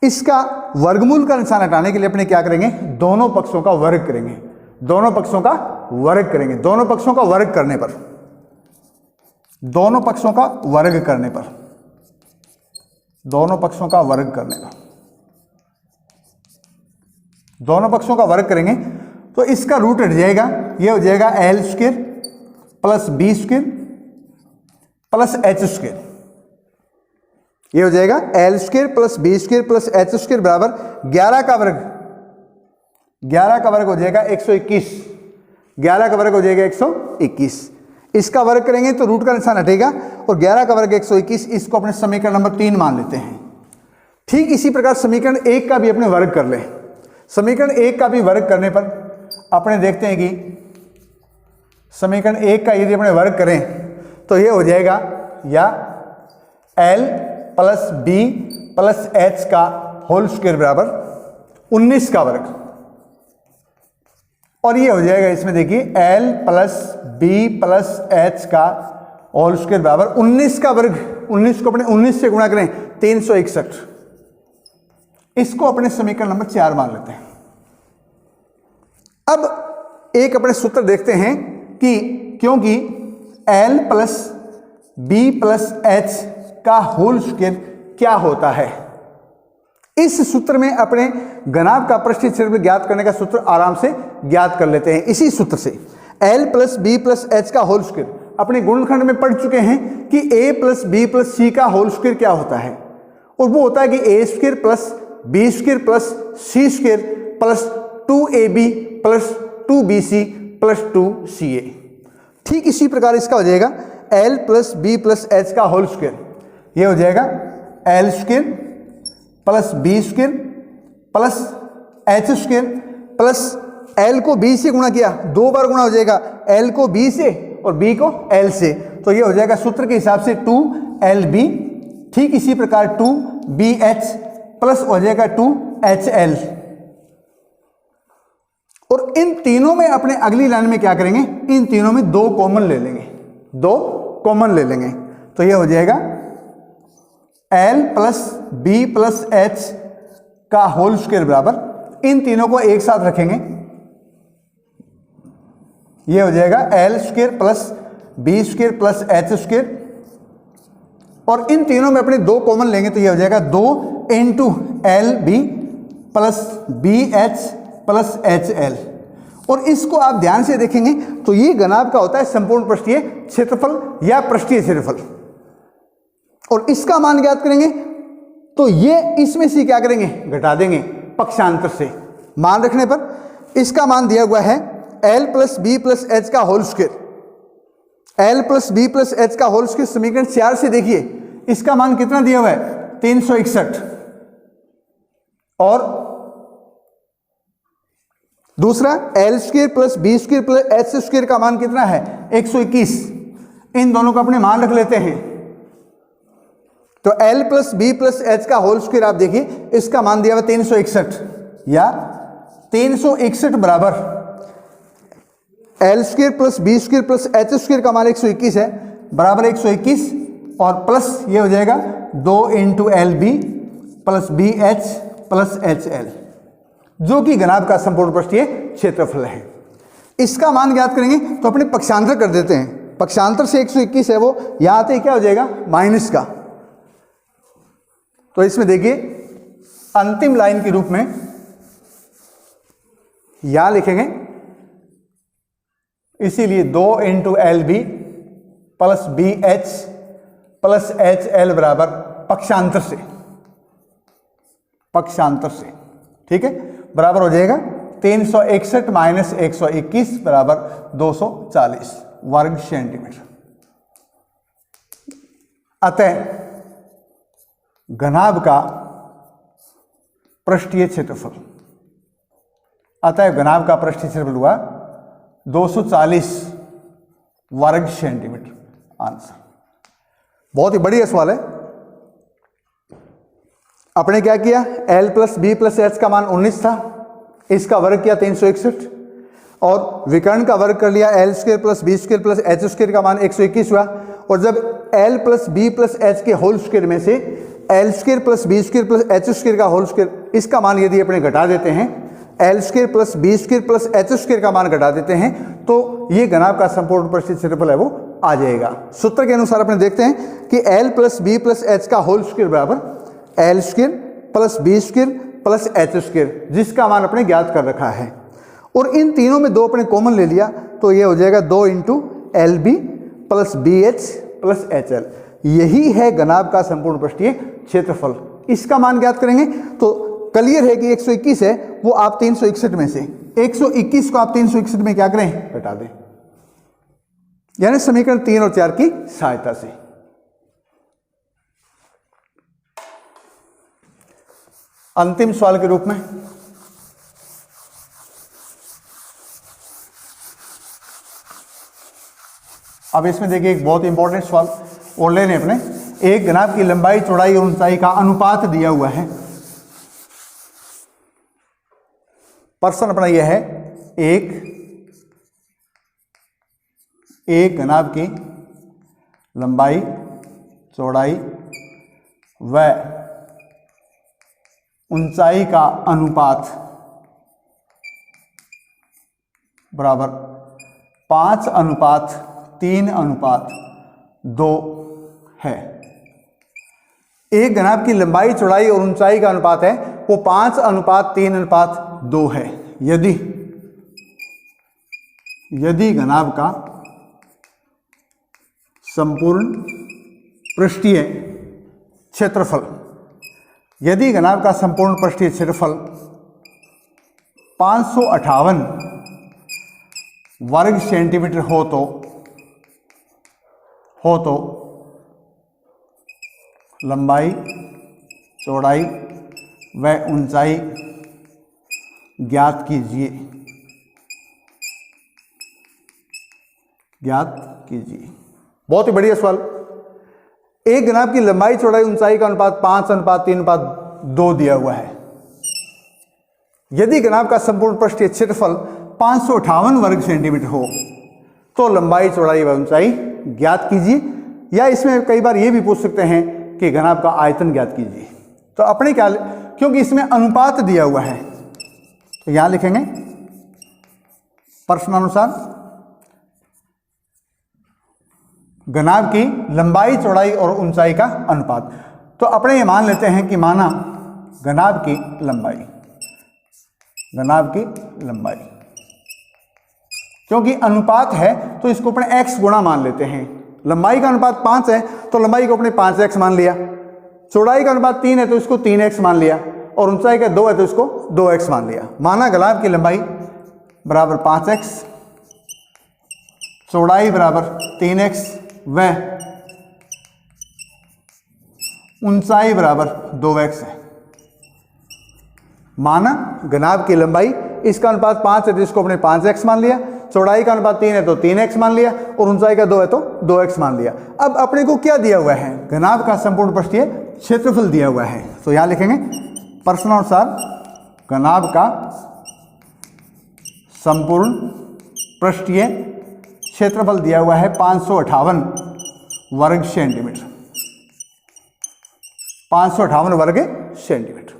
इसका वर्गमूल का निशान हटाने के लिए अपने क्या करेंगे, दोनों पक्षों का वर्ग करेंगे। दोनों पक्षों का वर्ग करेंगे। दोनों पक्षों का वर्ग करने पर, दोनों पक्षों का वर्ग करने पर, दोनों पक्षों का वर्ग करने पर, दोनों पक्षों का वर्ग करेंगे तो इसका रूट हट जाएगा। ये हो जाएगा L square plus B square plus H square. ये हो जाएगा L square plus B square plus H square बराबर 11 का वर्ग, 11 का वर्ग हो जाएगा 121। 11 का वर्ग हो जाएगा 121। इसका वर्ग करेंगे तो रूट का निशान हटेगा और 11 का वर्ग 121, इसको अपने समीकरण नंबर 3 मान लेते हैं। ठीक इसी प्रकार समीकरण 1 का भी अपने वर्ग कर लें। समीकरण 1 का भी वर्ग करने पर अपने देखते हैं कि समीकरण 1 का यदि अपने वर्ग करें तो ये हो जाएगा या L plus B plus H का होल स्क्वायर बराबर 19 का वर्ग, और ये हो जाएगा इसमें देखिए L plus B plus H का होल स्क्वायर बराबर 19 का वर्ग। 19 को अपने 19 से गुणा करें 361, इसको अपने समीकरण नंबर 4 मान लेते हैं। अब एक अपने सूत्र देखते हैं कि क्योंकि L plus B plus H का होल स्क्वायर क्या होता है, इस सूत्र में अपने घनाभ का पृष्ठीय क्षेत्रफल ज्ञात करने का सूत्र आराम से ज्ञात कर लेते हैं। इसी सूत्र से L plus B plus H का होल स्क्वायर अपने गुणनखंड में पढ़ चुके हैं कि A plus B plus C का होल स्क्वायर क्या होता है, और वो होता है कि A square plus B square plus C square plus 2AB plus 2BC plus 2CA। ठीक इसी प्रकार इसका हो जाएगा L plus B plus H का होल स्क्वायर, ये हो जाएगा L square plus B square plus H square plus L को B से गुणा किया, 2 बार गुणा हो जाएगा L को B से और B को L से, तो ये हो जाएगा सूत्र के हिसाब से 2LB। ठीक इसी प्रकार 2BH प्लस हो जाएगा 2HL, और इन तीनों में अपने अगली लाइन में क्या करेंगे, इन तीनों में 2 कॉमन ले लेंगे, 2 कॉमन ले लेंगे, तो ये हो जाएगा L plus B plus H का होल स्क्वायर बराबर, इन तीनों को एक साथ रखेंगे, ये हो जाएगा L square plus B square plus H square, और इन तीनों में अपने 2 कॉमन लेंगे तो ये हो जाएगा 2 into LB plus BH plus HL। और इसको आप ध्यान से देखेंगे तो ये घनाभ का होता है संपूर्ण पृष्ठीय क्षेत्रफल या पृष्ठीय क्षेत्रफल, और इसका मान ज्ञात करेंगे तो ये इसमें से क्या करेंगे, घटा देंगे पक्षांतर से। मान रखने पर इसका मान दिया हुआ है L plus B plus H का whole square, L plus B plus H का होल स्क्वायर समीकरण 4 से देखिए इसका मान कितना दिया हुआ है 361, और दूसरा L square plus B square plus H square का मान कितना है 121। इन दोनों का अपने मान रख लेते हैं, तो L plus B plus H का होल स्क्वायर आप देखिए इसका मान दिया हुआ 361, या 361 बराबर L square plus B square plus H square का मान 121 है, बराबर 121, और प्लस ये हो जाएगा 2 into LB plus BH plus HL, जो कि घनाभ का संपूर्ण पृष्ठीय क्षेत्रफल है। इसका मान ज्ञात करेंगे तो अपने पक्षांतर कर देते हैं, पक्षांतर से 121 है वो, यहां आते ही क्या हो जाएगा माइनस का, तो इसमें देखिए अंतिम लाइन के रूप में यहां लिखेंगे, इसीलिए 2 into LB plus BH plus HL बराबर पक्षांतर से, पक्षांतर से, ठीक है, बराबर हो जाएगा 361 माइनस 121 बराबर 240 वर्ग सेंटीमीटर। अतः घनाभ का पृष्ठीय क्षेत्रफल, अतः घनाभ का पृष्ठीय क्षेत्रफल हुआ 240 वर्ग सेंटीमीटर। आंसर बहुत ही बढ़िया सवाल है। अपने क्या किया, L plus B plus H का मान 19 था, इसका वर्ग किया 361, और विकर्ण का वर्ग कर लिया L square plus B square plus H square का मान 121 हुआ, और जब L plus B plus H के होल स्क्वायर में से L square plus B square plus H square का होल स्क्वायर, इसका मान यदि अपने घटा देते हैं, L square plus B square plus H square का मान घटा देते हैं, तो ये घनाभ का संपूर्ण पृष्ठीय क्षेत्रफल है वो आ जाएगा। सूत्र के अनुसार अपने देखते हैं कि L plus B plus H का होल स्क्वायर बराबर L square plus B square plus H square, जिसका मान अपने ज्ञात कर रखा है, और इन तीनों में 2 अपने कॉमन ले लिया तो ये हो जाएगा 2 into LB plus BH plus HL। यही है घनाभ का संपूर्ण पृष्ठीय क्षेत्रफल। इसका मान ज्ञात करेंगे तो क्लियर है कि 121 है वो आप 361 में से 121 को आप 361 में क्या करें, घटा दें, यानी समीकरण 3 और 4 की सहायता से। अंतिम सवाल के रूप में अब इसमें देखिए एक बहुत इंपॉर्टेंट सवाल और लेने अपने, एक घनाभ की लंबाई चौड़ाई और ऊंचाई का अनुपात दिया हुआ है। प्रश्न अपना यह है, एक घनाभ की लंबाई चौड़ाई व ऊंचाई का अनुपात बराबर 5:3:2 है। एक घनाभ की लंबाई चौड़ाई और ऊंचाई का अनुपात है वो 5:3:2 है। यदि घनाभ का संपूर्ण पृष्ठीय क्षेत्रफल, यदि घनाभ का संपूर्ण पृष्ठीय क्षेत्रफल 558 वर्ग सेंटीमीटर हो तो लंबाई चौड़ाई व ऊंचाई ज्ञात कीजिए। बहुत ही बढ़िया सवाल। एक घनाभ की लंबाई चौड़ाई ऊंचाई का अनुपात 5:3:2 दिया हुआ है। यदि घनाभ का संपूर्ण पृष्ठीय क्षेत्रफल 558 वर्ग सेंटीमीटर हो तो लंबाई चौड़ाई व ऊंचाई ज्ञात कीजिए, या इसमें कई बार यह भी पूछ सकते हैं कि घनाभ का आयतन ज्ञात कीजिए। तो अपने क्या, क्योंकि इसमें अनुपात दिया हुआ है तो यहां लिखेंगे प्रश्नानुसार घनाभ की लंबाई चौड़ाई और ऊंचाई का अनुपात। तो अपने ये मान लेते हैं कि माना घनाभ की लंबाई, क्योंकि अनुपात है तो इसको अपने x गुणा मान लेते हैं। लंबाई का अनुपात 5 है तो लंबाई को अपने 5x मान लिया, चौड़ाई का अनुपात 3 है तो इसको 3x मान लिया, और ऊंचाई का 2 है तो इसको 2x मान लिया। माना घनाभ की लंबाई बराबर 5x, चौड़ाई बराबर 3x व ऊंचाई बराबर 2x है। माना घनाभ की लंबाई, इसका अनुपात 5 है तो इसको अपने 5x मान लिया, चौड़ाई का अनुपात 3 है तो 3x मान लिया, और ऊंचाई का 2 है तो 2x मान लिया। अब अपने को क्या दिया हुआ है, घनाभ का संपूर्ण पृष्ठीय क्षेत्रफल दिया हुआ है। तो यहां लिखेंगे प्रश्नानुसार घनाभ का संपूर्ण पृष्ठीय क्षेत्रफल दिया हुआ है 558 वर्ग सेंटीमीटर, 558 वर्ग सेंटीमीटर।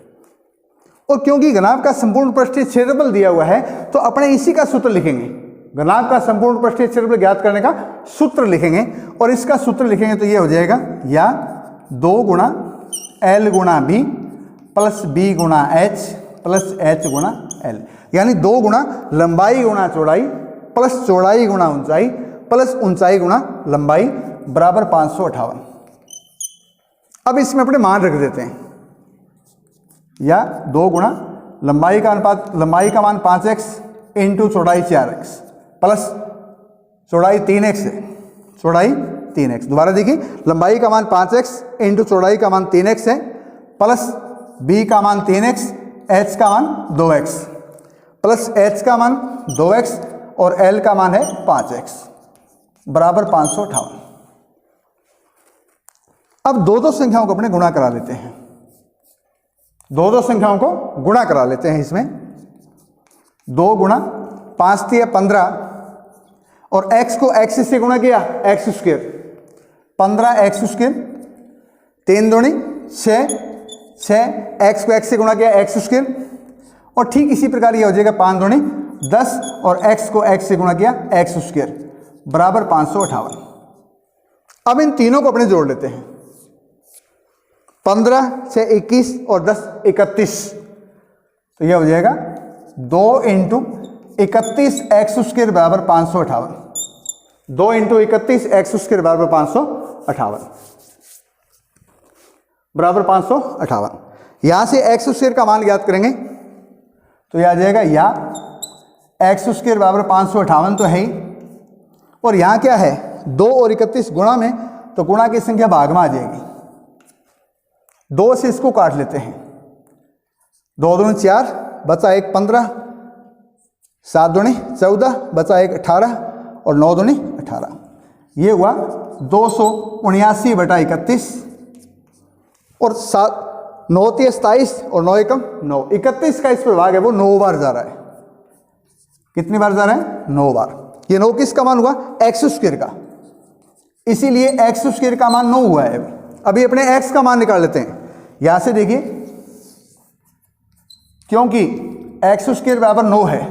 और क्योंकि घनाभ का संपूर्ण पृष्ठीय क्षेत्रफल दिया हुआ है तो अपने इसी का सूत्र लिखेंगे। घनाभ का संपूर्ण पृष्ठीय क्षेत्रफल ज्ञात करने का सूत्र लिखेंगे, और इसका सूत्र लिखेंगे तो यह हो जाएगा या 2 गुणा L गुणा B प्लस B गुणा H प्लस H गुणा L, यानी 2 गुणा लंबाई गुणा चौड़ाई प्लस चौड़ाई गुणा ऊंचाई प्लस ऊंचाई गुणा लंबाई बराबर 558। अब इसमें अपने मान रख देते हैं, या 2 गुणा लंबाई का अनुपात, लंबाई का मान 5x इंटू चौड़ाई 4x प्लस चौड़ाई 3x है, चौड़ाई 3x। दोबारा देखिए, लंबाई का मान 5x इंटू चौड़ाई का मान 3x है, प्लस b का मान 3x, h का मान 2x प्लस h का मान 2x और l का मान है 5x बराबर 558। अब दो संख्याओं को अपने गुणा करा लेते हैं, दो संख्याओं को गुणा करा लेते हैं। इसमें 2 गुणा 5 3 15 और x को x से गुणा किया x स्क्वायर, 15x², 3 दूनी 6, x को x से गुणा किया x स्क्वायर, और ठीक इसी प्रकार यह हो जाएगा 5 दूनी 10 और x को x से गुणा किया x स्क्वायर बराबर 558। अब इन तीनों को अपने जोड़ लेते हैं, 15 6 21 और 10 31, तो यह हो जाएगा 2 इंटू 31x² बराबर 558, 2 इंटू 31x² बराबर 558 बराबर 558। यहां से x² का मान ज्ञात करेंगे तो यह आ जाएगा या एक्स स्क्वायर बराबर 558 तो है ही, और यहाँ क्या है 2 और 31 गुणा में, तो गुणा की संख्या भाग में आ जाएगी। 2 से इसको काट लेते हैं, 2 दूनी 4, बचा 1 15, 7 दूनी 14, बचा 1 18 और 9 दूनी 18। ये हुआ 279/31 और 9 × 27 और 9 × 9, 31 का इस पर भाग है वो 9 बार जा रहा है। कितनी बार जा रहा है? 9 बार। ये 9 किसका मान हुआ? एक्स स्क्वायर का, इसीलिए एक्स स्क्वायर का मान 9 हुआ है। अभी अपने एक्स का मान निकाल लेते हैं। यहां से देखिए, क्योंकि एक्स स्क्वायर बराबर 9 है,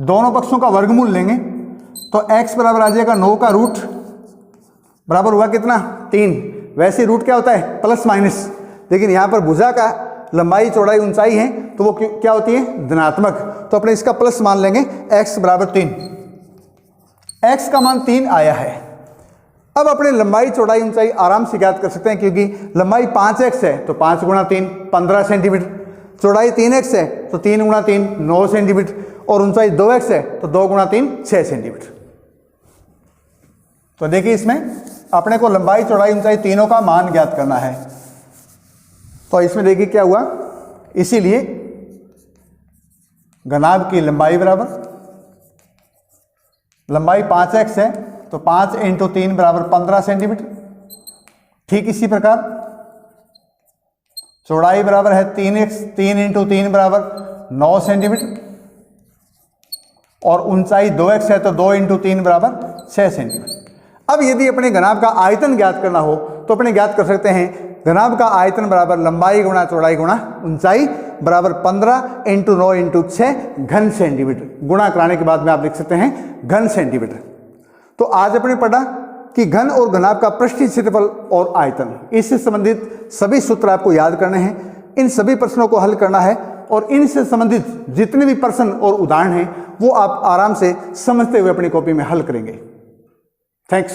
दोनों पक्षों का वर्गमूल लेंगे तो x बराबर आ जाएगा 9 का रूट, बराबर हुआ कितना? 3। वैसे रूट क्या होता है? प्लस माइनस, लेकिन यहां पर भुजा का लंबाई चौड़ाई ऊंचाई है तो वो क्या होती है? धनात्मक। तो अपने इसका प्लस मान लेंगे, x बराबर 3। x का मान 3 आया है। अब अपने लंबाई चौड़ाई ऊंचाई आराम से ज्ञात कर सकते हैं, क्योंकि लंबाई 5x है तो 5 × 3 15 सेंटीमीटर, चौड़ाई 3x है तो 3 × 3 9 सेंटीमीटर, और ऊंचाई 2x है तो 2 × 3 6 सेंटीमीटर। तो देखिए, इसमें अपने को लंबाई चौड़ाई ऊंचाई तीनों का मान ज्ञात करना है। तो इसमें देखिए क्या हुआ, इसीलिए घनाभ की लंबाई बराबर, लंबाई 5x है तो 5 × 3 बराबर 15 सेंटीमीटर। ठीक इसी प्रकार चौड़ाई बराबर है 3x, 3 × 3 बराबर 9 सेंटीमीटर, और ऊंचाई 2x है तो 2 × 3 बराबर 6 सेंटीमीटर। अब यदि अपने घनाभ का आयतन ज्ञात करना हो तो अपने ज्ञात कर सकते हैं, घनाभ का आयतन बराबर लंबाई गुणा चौड़ाई गुणा ऊंचाई बराबर 15 × 9 × 6 घन सेंटीमीटर। गुणा कराने के बाद में आप लिख सकते हैं घन सेंटीमीटर। तो आज अपने पढ़ा कि घन और घनाभ का पृष्ठीय क्षेत्रफल और आयतन, इससे संबंधित सभी सूत्र आपको याद करने हैं। इन सभी प्रश्नों को हल करना है, और इनसे संबंधित जितने भी प्रश्न और उदाहरण हैं वो आप आराम से समझते हुए अपनी कॉपी में हल करेंगे। थैंक्स।